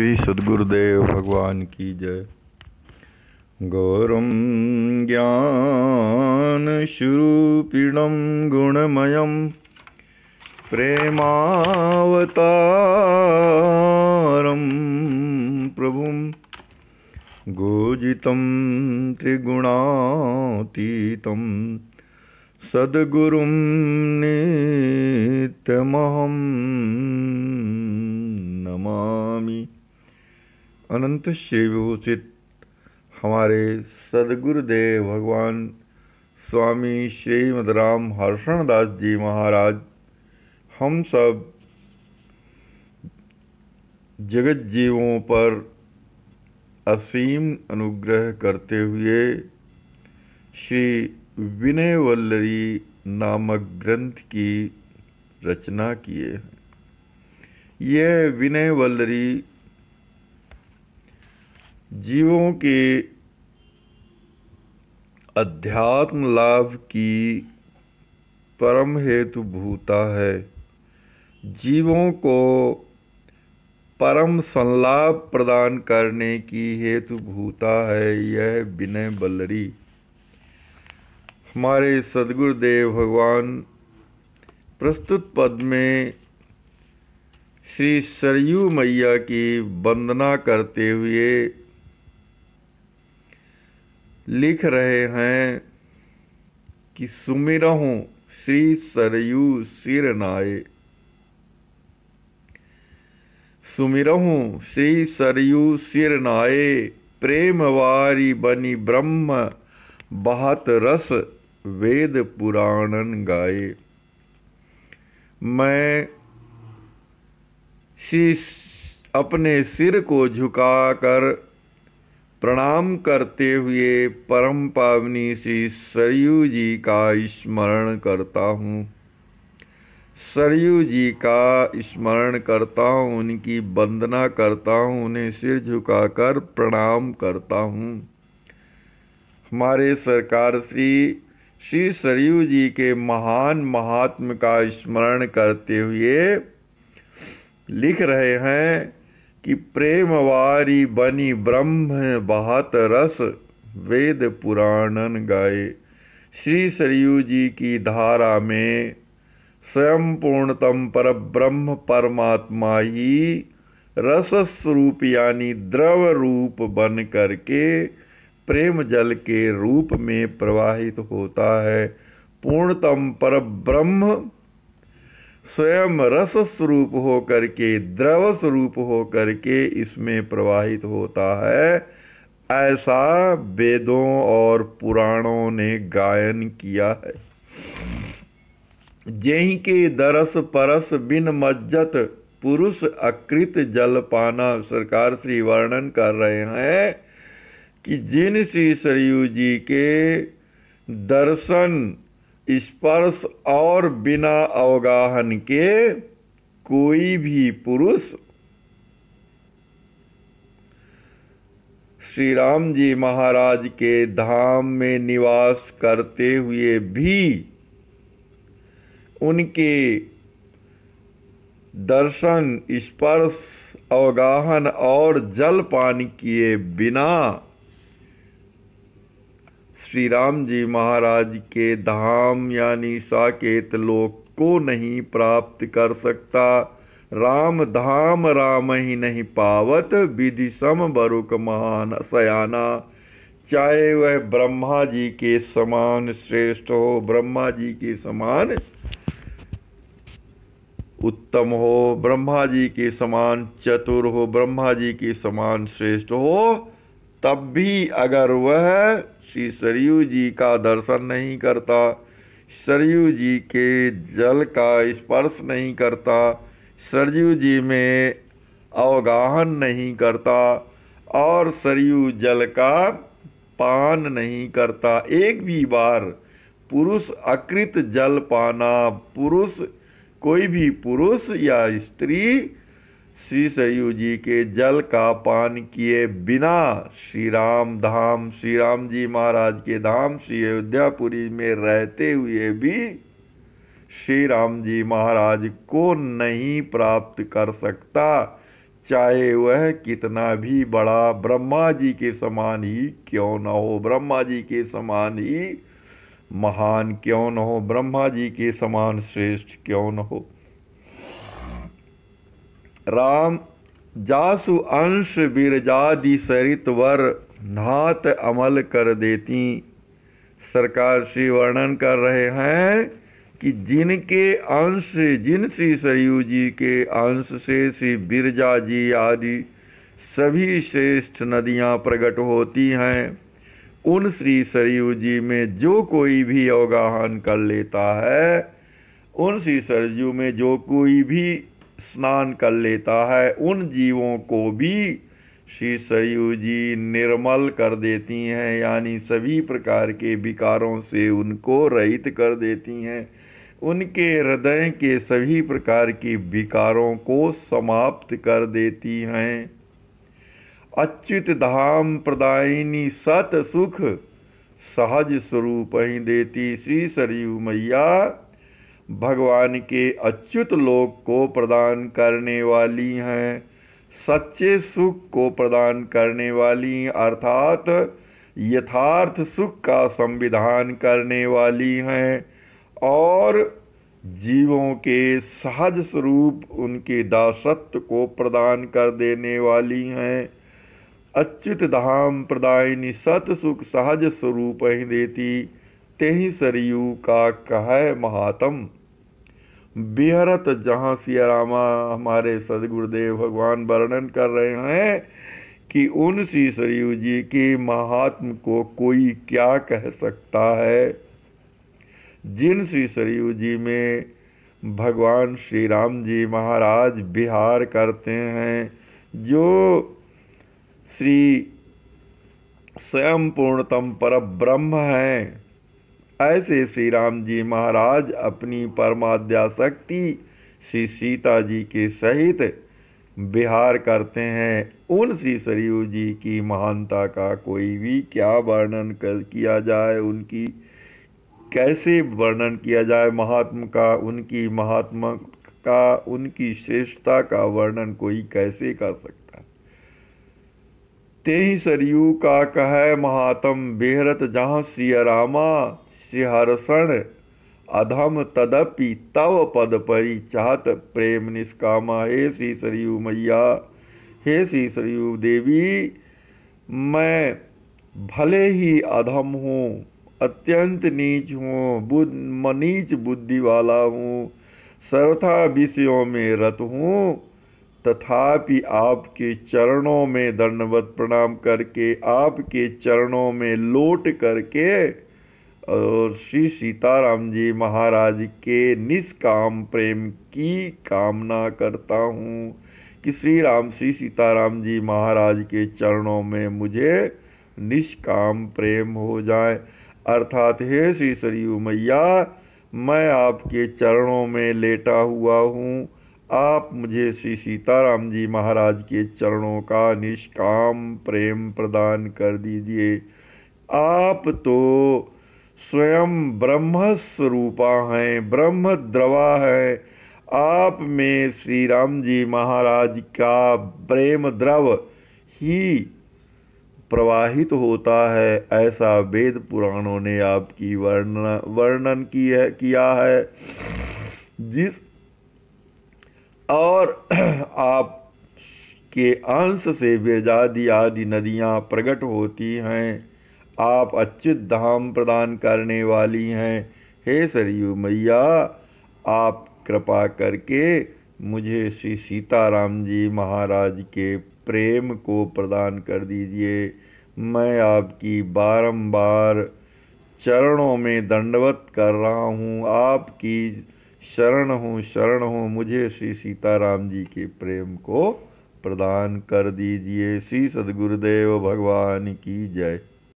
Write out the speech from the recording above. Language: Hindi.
श्री सद्गुरुदेव भगवान की जय। गौरम ज्ञान स्वरूपिणं गुणमयं प्रेमावतारं प्रभुं गोजितं त्रिगुणातीतं सद्गुरुं नित्यमहं नमामि। अनंत श्री विभूषित हमारे सद्गुरुदेव भगवान स्वामी श्रीमद राम हर्षण दास जी महाराज हम सब जगत जीवों पर असीम अनुग्रह करते हुए श्री विनय वल्लरी नामक ग्रंथ की रचना किए। यह विनय वल्लरी जीवों के अध्यात्म लाभ की परम हेतु भूता है। जीवों को परम संलाभ प्रदान करने की हेतु भूता है यह विनय वल्लरी। हमारे सद्गुरुदेव भगवान प्रस्तुत पद में श्री सरयू मैया की वंदना करते हुए लिख रहे हैं कि सुमिरहूँ श्री सरयू सिर नाये। सुमिरहूँ श्री सरयू सिर नाये, प्रेमवारी बनी ब्रह्म बहत रस वेद पुराणन गाए। मैं अपने सिर को झुकाकर प्रणाम करते हुए परम पावनी श्री सरयू जी का स्मरण करता हूँ। सरयू जी का स्मरण करता हूँ, उनकी वंदना करता हूँ, उन्हें सिर झुकाकर प्रणाम करता हूँ। हमारे सरकार श्री सरयू जी के महान महात्म का स्मरण करते हुए लिख रहे हैं कि प्रेमवारी बनी ब्रह्म बहत रस वेद पुराणन गाए। श्री सरयू जी की धारा में स्वयं पूर्णतम परब्रह्म परमात्मा ही रस स्वरूप यानी द्रव रूप बन करके प्रेम जल के रूप में प्रवाहित होता है। पूर्णतम परब्रह्म स्वयं रस स्वरूप हो करके द्रव स्वरूप हो करके इसमें प्रवाहित होता है। ऐसा वेदों और पुराणों ने गायन किया है। जेहि के दरस परस बिन मज्जत पुरुष अकृत जल पाना। सरकार श्री वर्णन कर रहे हैं कि जिन श्री सरयू जी के दर्शन स्पर्श और बिना अवगाहन के कोई भी पुरुष श्री राम जी महाराज के धाम में निवास करते हुए भी उनके दर्शन स्पर्श अवगाहन और जलपान किए बिना श्री राम जी महाराज के धाम यानी साकेत लोक को नहीं प्राप्त कर सकता। राम धाम राम ही नहीं पावत, विधि सम बरुक महान सयाना। चाहे वह ब्रह्मा जी के समान श्रेष्ठ हो, ब्रह्मा जी के समान उत्तम हो, ब्रह्मा जी के समान चतुर हो, ब्रह्मा जी के समान श्रेष्ठ हो, तब भी अगर वह श्री सरयू जी का दर्शन नहीं करता, सरयू जी के जल का स्पर्श नहीं करता, सरयू जी में अवगाहन नहीं करता और सरयू जल का पान नहीं करता, एक भी बार पुरुष अकृत जल पाना, पुरुष कोई भी पुरुष या स्त्री श्री सरयू जी के जल का पान किए बिना श्री राम धाम, श्री राम जी महाराज के धाम श्री अयोध्यापुरी में रहते हुए भी श्री राम जी महाराज को नहीं प्राप्त कर सकता। चाहे वह कितना भी बड़ा ब्रह्मा जी के समान ही क्यों न हो, ब्रह्मा जी के समान ही महान क्यों न हो, ब्रह्मा जी के समान श्रेष्ठ क्यों न हो। राम जासु अंश बिरजादि सरित वर नात अमल कर देती। सरकार श्री वर्णन कर रहे हैं कि जिनके अंश, जिन श्री सरयू जी के अंश से श्री बिरजा जी आदि सभी श्रेष्ठ नदियां प्रकट होती हैं, उन श्री सरयू जी में जो कोई भी अवगाहन कर लेता है, उन श्री सरयू में जो कोई भी स्नान कर लेता है, उन जीवों को भी श्री सरयू जी निर्मल कर देती हैं, यानी सभी प्रकार के विकारों से उनको रहित कर देती हैं, उनके हृदय के सभी प्रकार की विकारों को समाप्त कर देती हैं। अच्युत धाम प्रदायिनी सत सुख सहज स्वरूप ही देती। श्री सरयू मैया भगवान के अच्युत लोक को प्रदान करने वाली हैं, सच्चे सुख को प्रदान करने वाली, अर्थात यथार्थ सुख का संविधान करने वाली हैं, और जीवों के सहज स्वरूप उनके दासत्व को प्रदान कर देने वाली हैं। अच्युत धाम प्रदायिनी सत सुख सहज स्वरूप ही देती, तेहि सरयू का कह महात्म। बिहरत जहाँ सिया रामा हमारे सदगुरुदेव भगवान वर्णन कर रहे हैं कि उन श्री सरयू जी के महात्म को कोई क्या कह सकता है। जिन श्री सरयू जी में भगवान श्री राम जी महाराज विहार करते हैं, जो श्री स्वयं पूर्णतम परब्रह्म हैं, ऐसे श्री राम जी महाराज अपनी परमाद्या शक्ति श्री सीता जी के सहित विहार करते हैं। उन श्री सरयू जी की महानता का कोई भी क्या वर्णन किया जाए, उनकी कैसे वर्णन किया जाए महात्म का, उनकी महात्मा का, उनकी श्रेष्ठता का वर्णन कोई कैसे कर सकता है। तेहि सरयू का कह महात्म बेहरत जहाँ सिया रामा श्रीहर्षण अधम तदपि तव पद परि चाहत प्रेम निष्कामा। हे श्री सरयू मैया, हे श्री सरयू देवी, मैं भले ही अधम हूँ, अत्यंत नीच हूँ, नीच बुद्धि वाला हूँ, सर्वथा विषयों में रत हूँ, तथापि आपके चरणों में दंडवत प्रणाम करके, आपके चरणों में लोट करके और श्री सीताराम जी महाराज के निष्काम प्रेम की कामना करता हूँ कि श्री सीताराम जी महाराज के चरणों में मुझे निष्काम प्रेम हो जाए। अर्थात हे श्री सरयू मैया, मैं आपके चरणों में लेटा हुआ हूँ, आप मुझे श्री सीताराम जी महाराज के चरणों का निष्काम प्रेम प्रदान कर दीजिए। आप तो स्वयं ब्रह्म स्वरूपा हैं, ब्रह्म द्रवा है, आप में श्री राम जी महाराज का प्रेम द्रव ही प्रवाहित होता है, ऐसा वेद पुराणों ने आपकी वर्णन किया है। जिस और आप के अंश से वेदादि आदि नदियाँ प्रकट होती हैं, आप अच्युत धाम प्रदान करने वाली हैं। हे सरयू मैया, आप कृपा करके मुझे श्री सीताराम जी महाराज के प्रेम को प्रदान कर दीजिए। मैं आपकी बारंबार चरणों में दंडवत कर रहा हूँ, आपकी शरण हूँ, मुझे श्री सीताराम जी के प्रेम को प्रदान कर दीजिए। श्री सद्गुरुदेव भगवान की जय।